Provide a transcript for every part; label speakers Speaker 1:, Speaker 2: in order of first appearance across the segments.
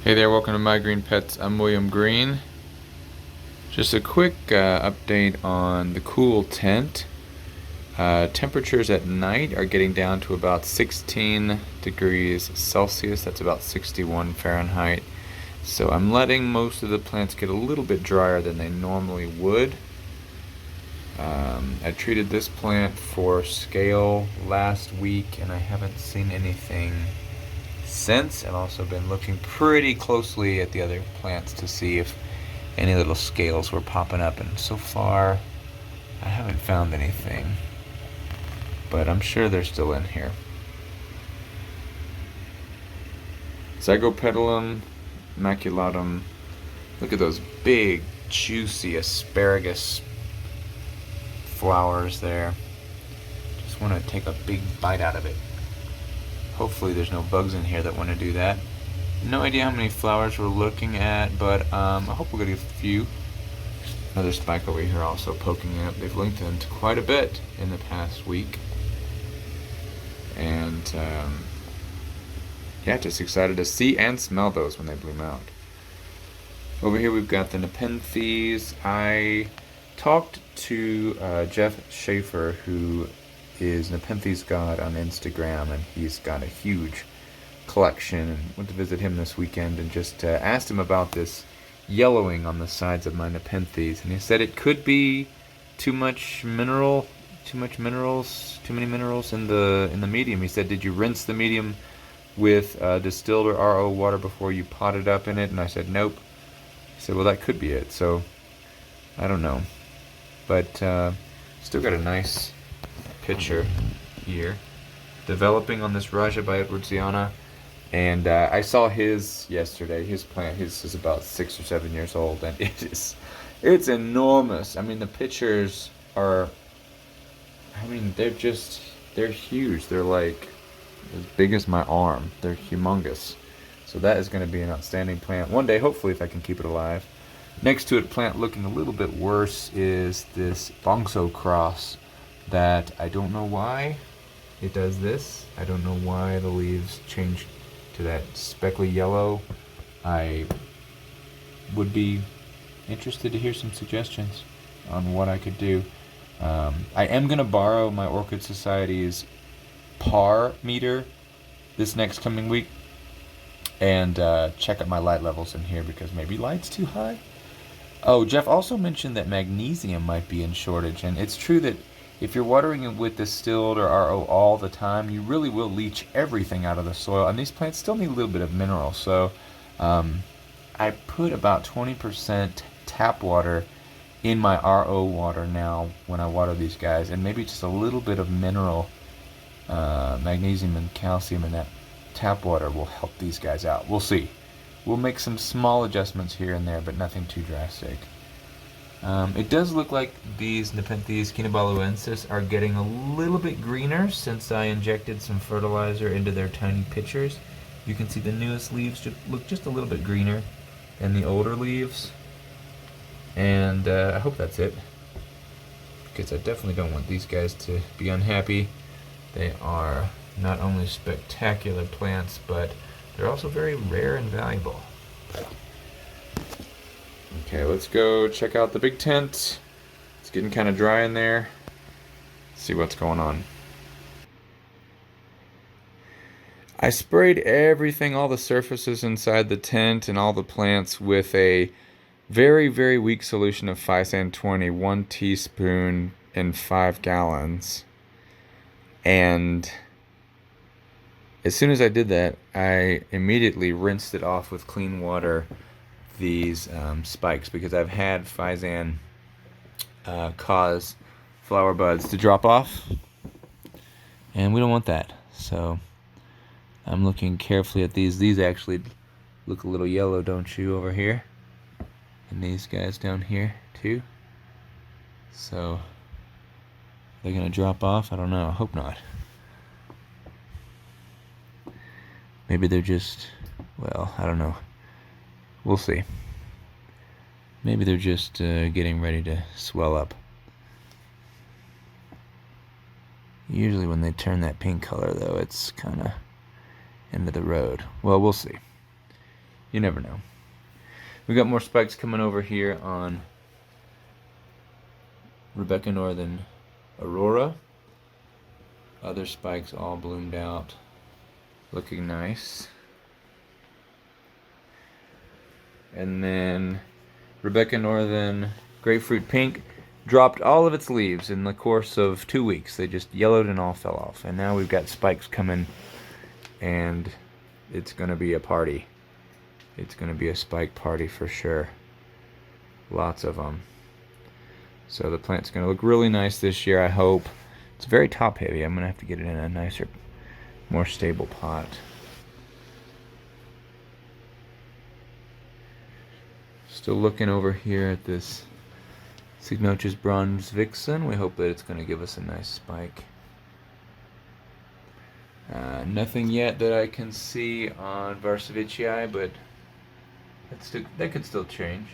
Speaker 1: Hey there, welcome to My Green Pets. I'm William Green. Just a quick update on the cool tent. Temperatures at night are getting down to about 16 degrees Celsius. That's about 61 Fahrenheit. So I'm letting most of the plants get a little bit drier than they normally would. I treated this plant for scale last week and I haven't seen anything since. I've also been looking pretty closely at the other plants to see if any little scales were popping up, and so far I haven't found anything, but I'm sure they're still in here. Zygopetalum, maculatum. Look at those big, juicy asparagus flowers there. Just want to take a big bite out of it. Hopefully there's no bugs in here that want to do that. No idea how many flowers we're looking at, but I hope we'll get a few. Another spike over here also poking up. They've lengthened quite a bit in the past week. And yeah, just excited to see and smell those when they bloom out. Over here we've got the Nepenthes. I talked to Jeff Schaefer, who is Nepenthes God on Instagram, and he's got a huge collection, and went to visit him this weekend and just asked him about this yellowing on the sides of my Nepenthes, and he said it could be too many minerals in the medium. He said, did you rinse the medium with distilled or RO water before you potted up in it? And I said, nope. He said, well, that could be it. So I don't know, but still got a nice picture here developing on this rajah by edwardsiana, and I saw his yesterday. His plant, his is about 6 or 7 years old, and it's enormous. I mean, the pictures are, they're huge. They're like as big as my arm. They're humongous. So that is going to be an outstanding plant one day, hopefully, if I can keep it alive. Next to it, plant looking a little bit worse, is this bongso cross that I don't know why it does this. I don't know why the leaves change to that speckly yellow. I would be interested to hear some suggestions on what I could do. I am going to borrow my Orchid Society's par meter this next coming week and check out my light levels in here, because maybe light's too high. Oh, Jeff also mentioned that magnesium might be in shortage, and it's true that if you're watering it with distilled or RO all the time, you really will leach everything out of the soil, and these plants still need a little bit of mineral. So I put about 20% tap water in my RO water now when I water these guys, and maybe just a little bit of mineral, magnesium and calcium in that tap water will help these guys out. We'll see. We'll make some small adjustments here and there, but nothing too drastic. It does look like these Nepenthes kinabaluensis are getting a little bit greener since I injected some fertilizer into their tiny pitchers. You can see the newest leaves look just a little bit greener than the older leaves. And I hope that's it, because I definitely don't want these guys to be unhappy. They are not only spectacular plants, but they're also very rare and valuable. Okay, let's go check out the big tent. It's getting kind of dry in there. See what's going on. I sprayed everything, all the surfaces inside the tent and all the plants, with a very, very weak solution of Physan 20, 1 teaspoon in 5 gallons. And as soon as I did that, I immediately rinsed it off with clean water, these spikes, because I've had Physan cause flower buds to drop off, and we don't want that. So I'm looking carefully at these. These actually look a little yellow, don't you, over here? And these guys down here too. So they're gonna drop off? I don't know. I hope not. Maybe they're just, well, I don't know. We'll see. Maybe they're just getting ready to swell up. Usually when they turn that pink color, though, it's kind of end of the road. Well, we'll see. You never know. We got more spikes coming over here on Rebecca Northern Aurora. Other spikes all bloomed out, looking nice. And then Rebecca Northern Grapefruit Pink dropped all of its leaves in the course of 2 weeks. They just yellowed and all fell off. And now we've got spikes coming, and it's going to be a party. It's going to be a spike party for sure. Lots of them. So the plant's going to look really nice this year, I hope. It's very top heavy. I'm going to have to get it in a nicer, more stable pot. Still looking over here at this Cycnoches bronze Vixen. We hope that it's going to give us a nice spike. Nothing yet that I can see on warszewiczii, but that could still change.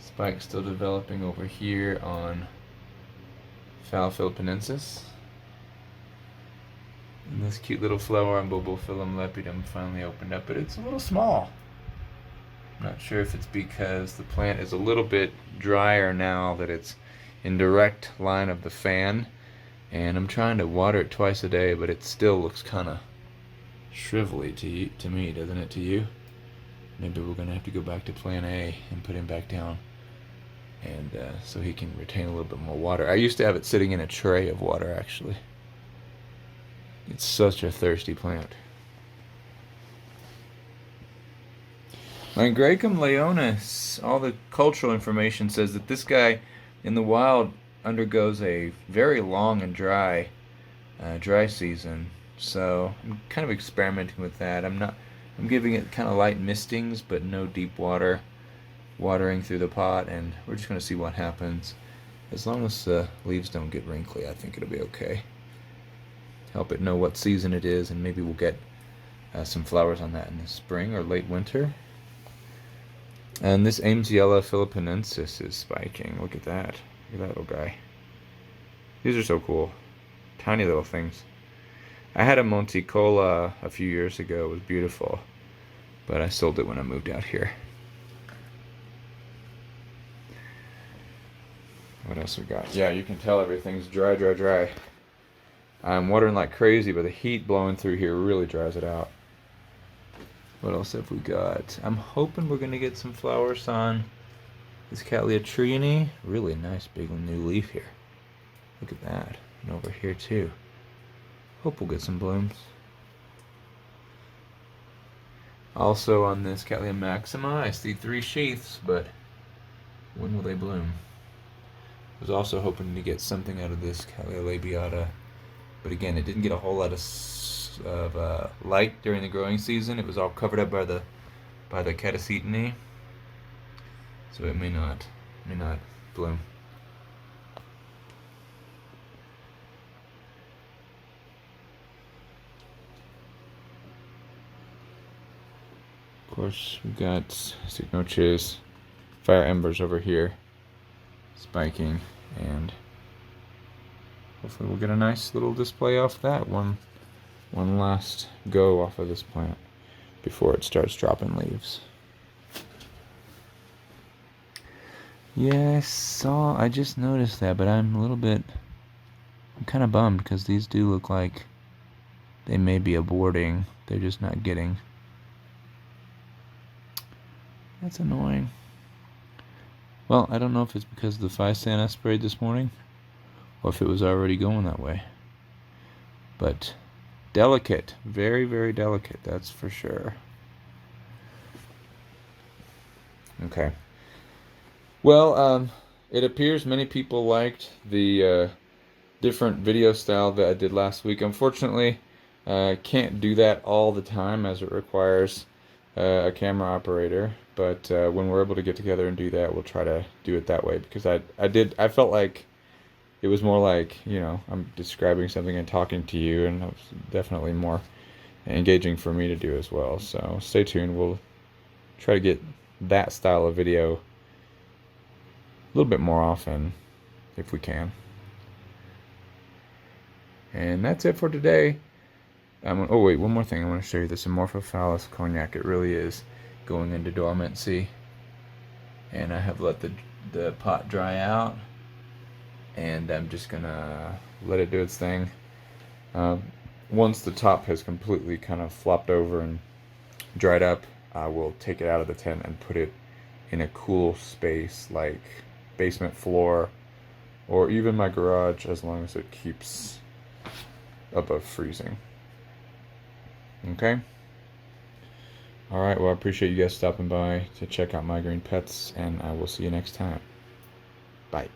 Speaker 1: Spike still developing over here on philippinensis. And this cute little flower on Bulbophyllum lepidum finally opened up, but it's a little small. I'm not sure if it's because the plant is a little bit drier now that it's in direct line of the fan, and I'm trying to water it twice a day, but it still looks kind of shrivelly to me, doesn't it to you? Maybe we're going to have to go back to plan A and put him back down, and so he can retain a little bit more water. I used to have it sitting in a tray of water, actually. It's such a thirsty plant. Angraecum leonis, all the cultural information says that this guy in the wild undergoes a very long and dry season. So I'm kind of experimenting with that. I'm giving it kind of light mistings, but no deep watering through the pot, and we're just going to see what happens. As long as the leaves don't get wrinkly, I think it'll be okay. Help it know what season it is, and maybe we'll get some flowers on that in the spring or late winter. And this Amesiella philippinensis is spiking. Look at that. Look at that little guy. These are so cool. Tiny little things. I had a Monticola a few years ago. It was beautiful, but I sold it when I moved out here. What else we got? Yeah, you can tell everything's dry, dry, dry. I'm watering like crazy, but the heat blowing through here really dries it out. What else have we got? I'm hoping we're going to get some flowers on this Cattleya trianae. Really nice big new leaf here. Look at that. And over here too. Hope we'll get some blooms. Also on this Cattleya maxima, I see 3 sheaths, but when will they bloom? I was also hoping to get something out of this Cattleya labiata, but again, it didn't get a whole lot of light during the growing season. It was all covered up by the catacetinae, so it may not bloom. Of course, we've got Cycnoches, fire embers over here, spiking, and hopefully we'll get a nice little display off that one last go off of this plant before it starts dropping leaves. Yes, I just noticed that, but I'm kind of bummed because these do look like they may be aborting. They're just not getting. That's annoying. Well, I don't know if it's because of the Vixen I sprayed this morning or if it was already going that way. But delicate, very, very delicate, that's for sure. Okay. Well, it appears many people liked the different video style that I did last week. Unfortunately, I can't do that all the time as it requires a camera operator. But when we're able to get together and do that, we'll try to do it that way, because I felt like it was more like, I'm describing something and talking to you, and it was definitely more engaging for me to do as well. So stay tuned. We'll try to get that style of video a little bit more often if we can. And that's it for today. Oh wait, one more thing. I want to show you this Amorphophallus cognac. It really is going into dormancy. And I have let the pot dry out. And I'm just gonna let it do its thing. Once the top has completely kind of flopped over and dried up, I will take it out of the tent and put it in a cool space like basement floor or even my garage, as long as it keeps above freezing. Okay? Alright, well, I appreciate you guys stopping by to check out my green pets, and I will see you next time. Bye.